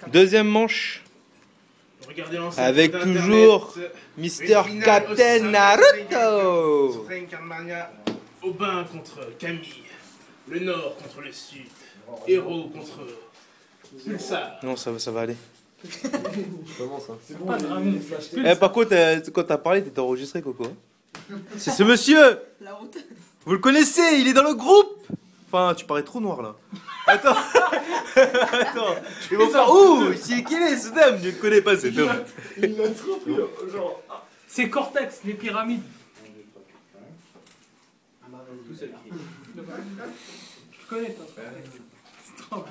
Deuxième manche. Avec toujours Mister Captain Naruto. Aubin contre Camille. Le Nord contre le Sud. Héros contre Pulsar. Non, ça va aller. Je commence, hein. C'est pas grave. Eh, par contre, quand t'as parlé, t'étais enregistré, Coco. C'est ce monsieur. La honte. Vous le connaissez, il est dans le groupe. Enfin, tu parais trop noir là. Attends. Attends. Ils vont faire ouh, c'est qui est ce dame? Je ne connais pas cet homme. Il l'a trop pris, genre. C'est Cortex, les pyramides. Je connais toi. C'est trop beau.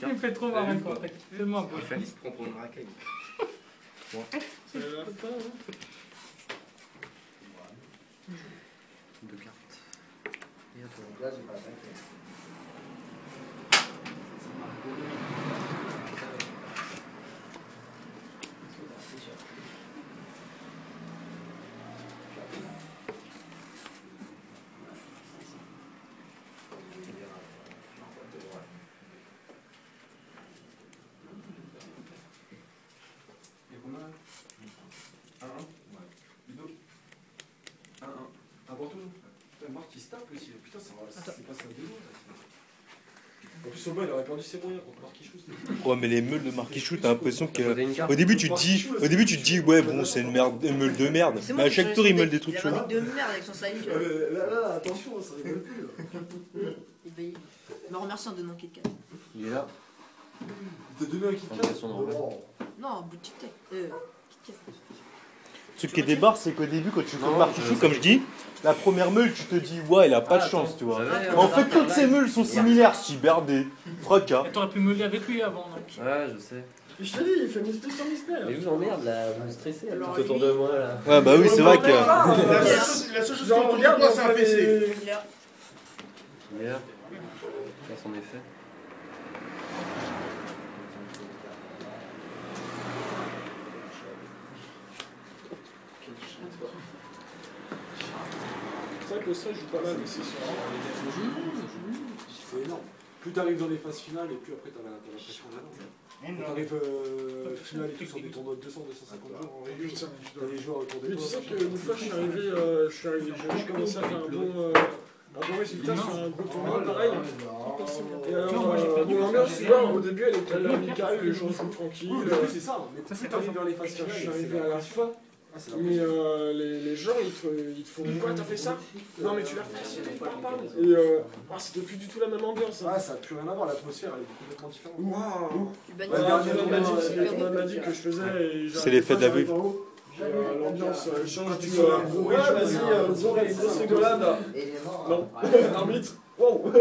Il me fait trop marrer Cortex. Fais-moi un peu. C'est la fin, hein. Deux cartes. Et attends. Là, j'ai pas la tête. En plus, Aubin, il aurait perdu ses moyens contre Marquichou. Ouais, mais les meules de Marquichou, t'as l'impression que. Au début, tu te dis, ouais, bon, c'est une meule de merde. Mais à chaque tour, il meule des trucs chelous. Il a un deck de merde avec son silent. Là, attention, ça rigole plus. Il me remercie en donnant Kit Kat. Il est là. Il t'a donné un Kit Kat. Non, bout de Kit Kat. Kit Kat. Ce qui est des barres, c'est qu'au début, quand tu fais Marquichou, comme je dis, la première meule, tu te dis, ouais, il a pas de chance, tu vois. En fait, toutes ces meules sont similaires. Cyberdé, fracas. Et t'aurais pu meuler avec lui avant, donc. Ouais, je sais. Je t'ai dit, il fait mystère sur mystère. Mais vous emmerde là, vous me stressez tout autour de moi là. Ouais, bah oui, c'est vrai que. La seule chose qu'on regarde, c'est un PC. Merde. Faire son effet. C'est vrai que le stress joue pas mal, mais c'est sûr. C'est énorme. Plus t'arrives dans les phases finales, et plus après t'as la pression de la langue. Quand t'arrives finale et tout sur des tournois de 200, 250 jours en régulier, t'as des joueurs autour de toi. Mais tu sais qu'une fois je suis arrivé, j'ai commencé à faire un bon résultat sur un gros tournoi pareil. Et mon ambiance, tu vois, au début elle était amicale, les gens sont tranquilles. C'est ça, mais plus t'arrives vers les phases finales, je suis arrivé à la fin. Mais les gens ils te font quoi, t'as fait ça? Non mais tu l'as fait, c'est pas. Et c'était plus du tout la même ambiance. Ah, ça n'a plus rien à voir, l'atmosphère elle est complètement différente. Waouh! Le tournoi m'a dit que je faisais. C'est l'effet de la vue. L'ambiance change du bruit. Vas-y, grosse rigolade. Non, arbitre. Wow.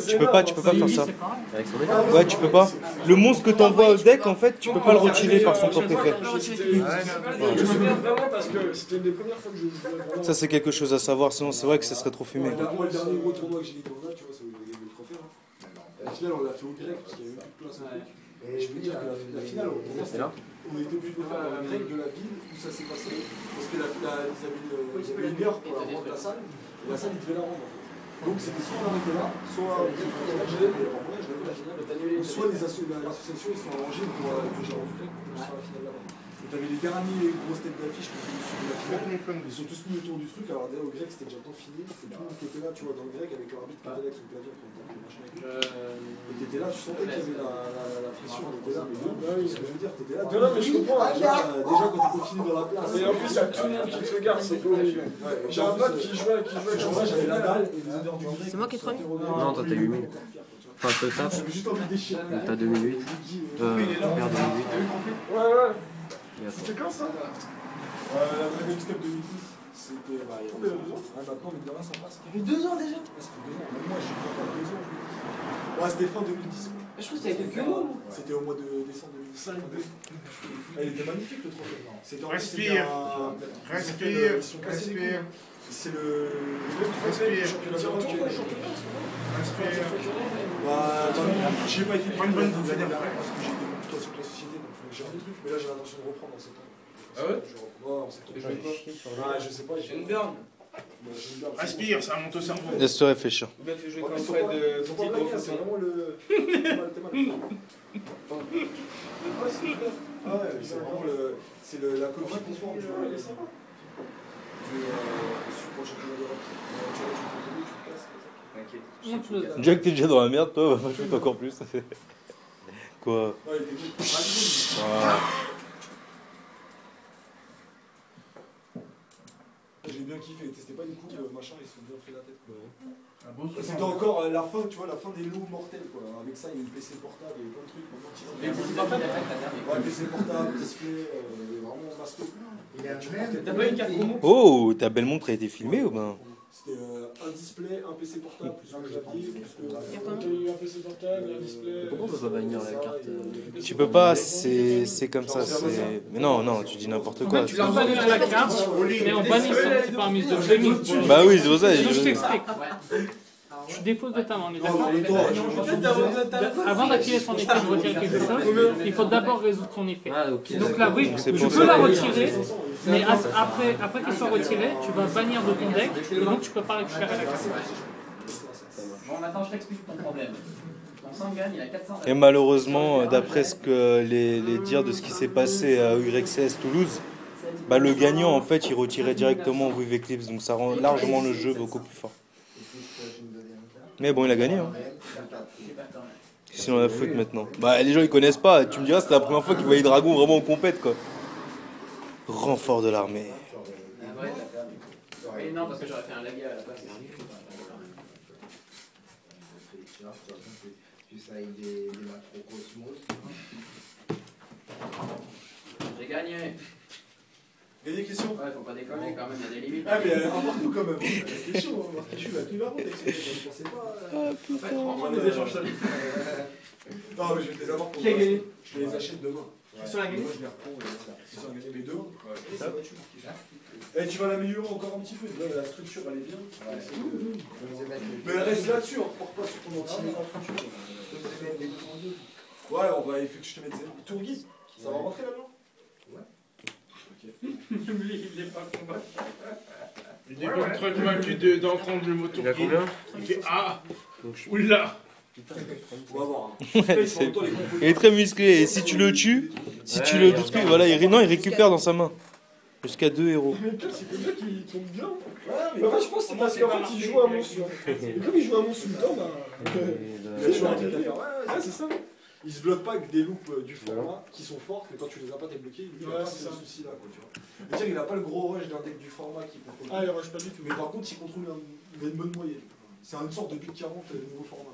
Tu peux pas faire ça. Avec son effet. Ouais, tu peux pas. Le monstre que t'envoies au deck, en fait, tu peux pas le retirer par son propre effet. Je me souviens vraiment parce que c'était une des premières fois que je jouais vraiment. Ça, c'est quelque chose à savoir, sinon c'est vrai que ça serait trop fumé. Moi, le dernier gros tournoi que j'ai dit là, tu vois, c'est où il a gagné le trophée. La finale, on l'a fait au grec parce qu'il y avait plus de place en grec. Et je peux dire que la finale, on était obligé de faire un grec de la ville où ça s'est passé. Parce que ils avaient une heure pour la rendre la salle. Et la salle, ils devaient la rendre en fait. Donc c'était soit on arrêtait là, soit je l'avais la finale, soit l'association ils sont arrangés pour que j'ai rendu grec pour que ce soit la finale là-bas. Et t'avais les derniers grosses têtes d'affiche qui étaient sur la finale, ils sont tous mis autour du truc, alors d'ailleurs au grec c'était déjà temps fini, et tout le monde qui était là, tu vois, dans le grec avec l'arbitre qui était là avec son clavier pour le machin et tout. Et t'étais là, tu sentais qu'il y avait la pression, on était là, mais bon, ce que je veux dire, t'étais là. Non, mais je comprends, déjà quand tu continues dans la place. Et en plus, il y a tout le monde qui te regarde, c'est horrible. J'ai un pote qui jouait, j'avais la balle et les odeurs du grec. C'est moi qui ai 3000. Non, toi t'as 8000. Enfin, t'as J'avais juste envie de déchirer. T'as 2008. Père 2008. Ouais. C'était quand ça? La Dragon's Cup 2010. C'était il y a 2 ans. Maintenant, mais de rien, ça passe. Il y avait 2 ans déjà. Ça fait 2 ans. Même moi, j'ai pas 2 ans. Ouais, c'était fin 2010. Je trouve que ça a été plus long. C'était au mois de décembre 2005. Elle était magnifique le trophée. Respire. Respire. C'est le trophée du championnat d'Europe qui est Respire. J'ai pas été Bonne parce que j'ai des complications avec la société, donc il faut que j'ai un truc. Mais là, j'ai l'intention de reprendre en septembre. Ah ouais? Ouais, en septembre. Je sais pas. Une burn. Respire, ça monte au cerveau. Laisse-toi réfléchir. Ou bien tu joues Ouais, comme ils sont Fred pas- de ils sont pas petite blagués, gros c'est façon. vraiment le. T'es mal. Ah ouais, c'est vraiment le. C'est la copie conforme du pour le championnat d'Europe. Tu le casses. T'inquiète. Déjà que t'es déjà dans la merde, toi, va shoot encore plus. Quoi? Ouais, il était good. Ah. J'ai bien kiffé. C'était pas une coupe, machin, ils se sont bien pris la tête. Quoi. Un beau truc. C'était encore la fin, tu vois, la fin des loups mortels. Quoi. Avec ça, il y a une PC portable, il y a plein de trucs. Ouais, PC portable, display, vraiment masto. T'as pas une carte promo? Oh, ta belle montre a été filmée ou ben? C'était un display, un PC portable, plus un clavier, plus Un PC portable, un display. Pourquoi on peut pas bannir la carte Tu peux pas, c'est comme ça. Mais non, tu dis n'importe En quoi. fait, tu peux bannir la carte, mais en bannissant, c'est par mise de gaming. Bah oui, c'est pour ça. Donc je t'explique. Tu déposes de ta main, on est d'accord? Avant d'activer son effet, de retirer quelque chose, il faut d'abord résoudre son effet. Ah, ok. Donc là, oui, c'est tu pour peux ça. la retirer, mais après qu'elle soit retirée, tu vas bannir de ton deck, et donc tu peux pas récupérer la carte. Bon, maintenant je t'explique ton problème. Ton Sangan, il a 400. Et malheureusement, d'après ce que les dires de ce qui s'est passé à URXS Toulouse, bah le gagnant en fait il retirait directement With Eclipse, donc ça rend largement le jeu beaucoup plus fort. Mais bon, il a gagné. Hein. Sinon, on a foot maintenant. Bah, les gens ils connaissent pas. Tu me diras, c'était la première fois qu'ils voyaient Dragon vraiment en compète quoi. Renfort de l'armée. Ah ouais, t'as perdu. Oui, non, parce que j'aurais fait un laguet à la place. J'ai gagné. Gagné question. Ouais, faut pas déconner quand même, il y a des limites. Ah, mais un partout quand même. C'était chaud, hein. Marquis, je suis la plus marrante avec je pensais pas. On prend des échanges Non, mais je vais te les avoir pour. Qui a gagné? Je les achète demain. Qui a gagné? Moi, je les reprends. Ils sont gagnés les deux. Et tu vas l'améliorer encore un petit peu. Là, la structure, elle est bien. Mais elle reste là-dessus, on ne repart pas sur ton anti-mélange. Ouais, il faut que je te mette ça. Tour guide. Ça va rentrer là-dedans? Lui, il est pas convaincu. Il est convaincu d'entendre le mot Il a tourquille. combien? Il fait ah, oula. On va voir. Il est très musclé et si tu le tues, tu le détruis, voilà, il récupère dans sa main. Jusqu'à 2 héros. Mais c'est quelqu'un qui tombe bien. Ouais, mais en fait, je pense que c'est parce qu'en fait, il joue à mon sultan. Et comme il joue à mon sultan, bah. Il a toujours un truc à faire. Ouais, c'est ça. Il se bloque pas avec des loupes du format qui sont fortes, mais quand tu les as pas, t'es bloqué. Il a pas ce souci là, quoi, tu vois. C'est-à-dire qu'il a pas le gros rush d'un deck du format qui contrôle. Ah, il rush pas du tout. Mais par contre, il contrôle il a une bonne moyenne. C'est une sorte de Big 40 nouveau format.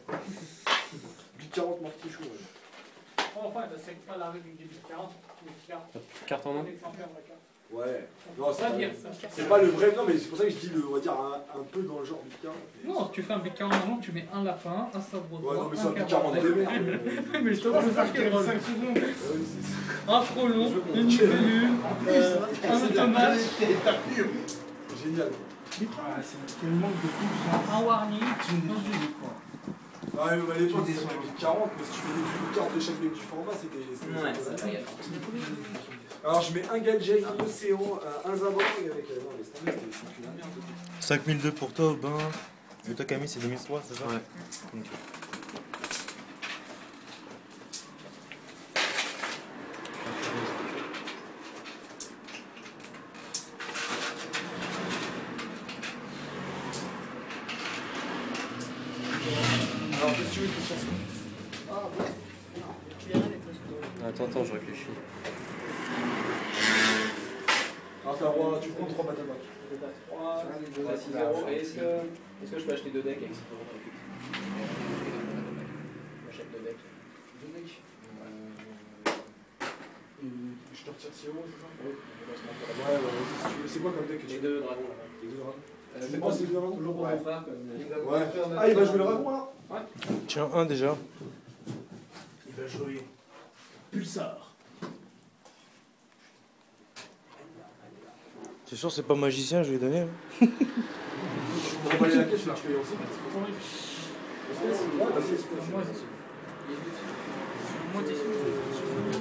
Big 40 Marquis Chou, ouais. Enfin, c'est pas la règle du 40. Carte en main? Ouais. Non, On va dire ça. c'est pas le vrai. Non, mais c'est pour ça que je dis, on va dire, un peu dans le genre Big 40. Non, tu fais un Big 40 avant, tu mets un lapin, un sabre Ouais, non, droit, mais c'est un un Big caron. 40 bébé. Mais je te vois ça quel rôle. 5 secondes. Un frelon, une libellule, un automate, Génial. Ah, c'est quel manque de confiance. un warning, Tu me détruis, quoi. Ah, mais à l'époque, c'était un Big 40, mais si tu faisais du Big 40 de chaque deck du format, c'était. Ouais, ça va y aller. Alors, je mets un Gadget, un Océan, un Zaborg avec. Non, les standards, c'est une merde. 5002 pour toi, Aubin. Et toi, Camille, c'est 2003, c'est ça? Ouais. Ok. Alors, qu'est-ce que tu veux que je fasse? Tu verras avec toi. Attends, je réfléchis. Alors, t'as roi, tu prends 3 batabac. 3, 6 0. Et est-ce que je peux acheter 2 decks avec 6 euros? J'achète 2 decks. 2 decks. Je te retire 6 euros, c'est ça? Ouais, vas-y, si tu veux. C'est quoi comme deck que tu Les veux? 2 dragons. Les 2 dragons. C'est C'est pas quoi, c'est les 2 dragons? toujours pour mon frère. Ouais. Ah, il va jouer le dragon là? Tiens, un déjà. Il va jouer Pulsar. C'est sûr, c'est pas magicien, je vais lui donner. Hein. On va aller à la caisse, là, je paye aussi. Espèce? Ouais, vas-y, espèce. Moi, c'est sûr. Moi, c'est sûr.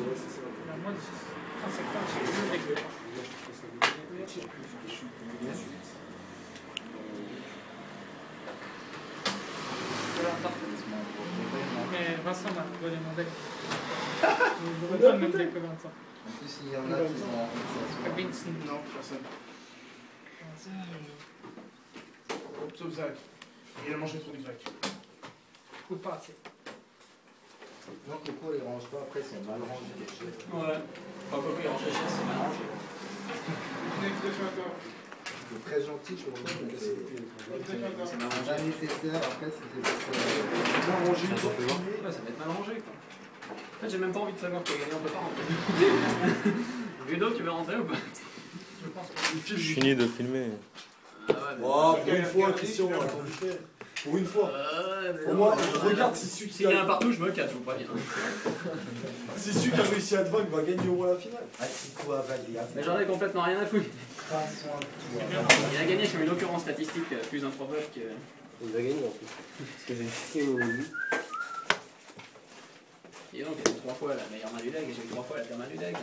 Moi, c'est sûr. Ah, c'est pas, c'est le deck. Vincent m'a volé mon deck. J'aurais pas le même deck que Vincent. En plus, il y en a qui sont Vincent. Non, personne. Sauf Zach. Il a mangé trop du grec. Ou pas assez. Non, Coco, il range pas, après, c'est mal rangé. Ouais. Pas Coco, il range les chaises, c'est mal rangé. C'est très gentil, je trouve. C'est mal rangé. Pas nécessaire, après, c'est Bien rangé, Ouais, ça va être mal rangé, quoi. En fait, j'ai même pas envie de savoir qui a gagné, on peut pas rentrer. Ludo, tu veux rentrer ou pas? Je pense que Je finis de filmer. Ah ouais, mais... Oh, pour une fois, Christian, attends, pour une fois. Pour moi, regarde, c'est celui qui S'il y a un partout, je me casse, je vous préviens. c'est celui qui a réussi à te vaincre, va gagner au moins la finale. Assis-toi, vas-y. Mais j'en ai complètement rien à foutre. Prends soin de toi. Il a gagné sur une occurrence statistique plus improbable que... Il va gagner en plus. Parce que j'ai expliqué au début. Et donc, il y a eu 3 fois la meilleure main du deck et j'ai eu 3 fois la pire main du deck.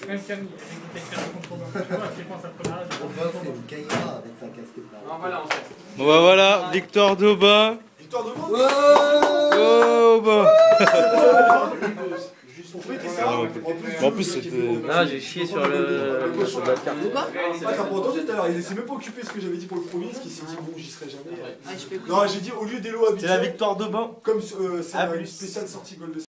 même Camille, avec des techniques contre Robin. Tu vois à quel point ça peut l'arracher. Robin, c'est une caïra avec sa casquette là. Non, voilà, on sait. Bon bah voilà, victoire d'Oba. Victoire de moi. Oba. On fait ça. En plus c'était... Ah, j'ai chié sur le. Sur la carte. De quoi? Ah, t'as pas entendu tout à l'heure, il s'est même pas occupé de ce que j'avais dit pour le premier, parce qu'il s'est dit bon, j'y serai jamais. Ah, je peux écouter. Non, j'ai dit au lieu d'Elo C'est la habituel, victoire d'Oba. comme c'est Ah, une plus. spéciale sortie Gold de